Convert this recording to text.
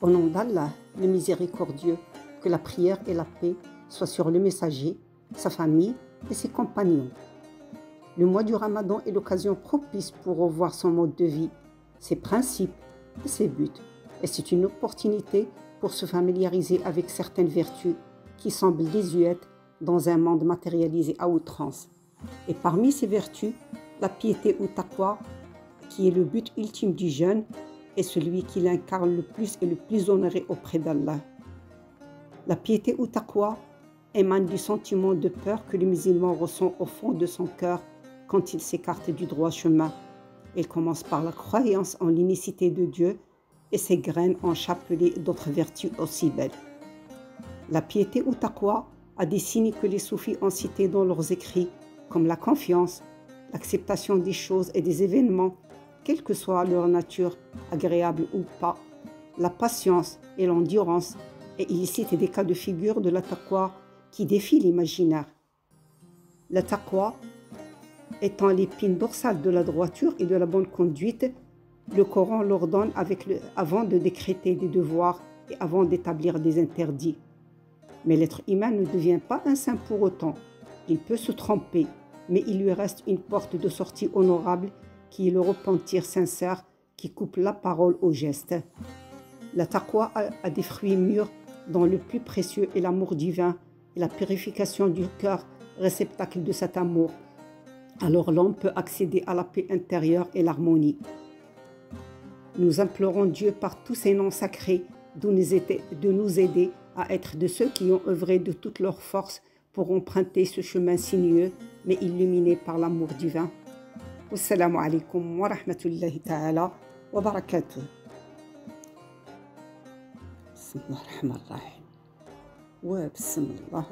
Au nom d'Allah, le miséricordieux, que la prière et la paix soient sur le messager, sa famille et ses compagnons. Le mois du Ramadan est l'occasion propice pour revoir son mode de vie, ses principes et ses buts. Et c'est une opportunité pour se familiariser avec certaines vertus qui semblent désuètes dans un monde matérialisé à outrance. Et parmi ces vertus, la piété ou taqwa, qui est le but ultime du jeûne, est celui qui l'incarne le plus et le plus honoré auprès d'Allah. La piété ou taqwa émane du sentiment de peur que le musulman ressent au fond de son cœur quand il s'écarte du droit chemin. Elle commence par la croyance en l'unicité de Dieu et ses graines en chapelé d'autres vertus aussi belles. La piété ou taqwa a des signes que les soufis ont cités dans leurs écrits, comme la confiance, l'acceptation des choses et des événements, quelle que soit leur nature, agréable ou pas, la patience et l'endurance, et il cite des cas de figure de la taqwa qui défient l'imaginaire. La taqwa étant l'épine dorsale de la droiture et de la bonne conduite, le Coran l'ordonne avant de décréter des devoirs et avant d'établir des interdits. Mais l'être humain ne devient pas un saint pour autant. Il peut se tromper, mais il lui reste une porte de sortie honorable qui est le repentir sincère qui coupe la parole au geste. La taqwa a des fruits mûrs dont le plus précieux est l'amour divin et la purification du cœur, réceptacle de cet amour. Alors l'homme peut accéder à la paix intérieure et l'harmonie. Nous implorons Dieu par tous ses noms sacrés de nous aider à être de ceux qui ont œuvré de toute leur force pour emprunter ce chemin sinueux mais illuminé par l'amour divin. Wassalamu alaikum wa rahmatullahi ta'ala wa barakatuh. Bismillah ar-Rahman ar-Rahim. Wa bismillah.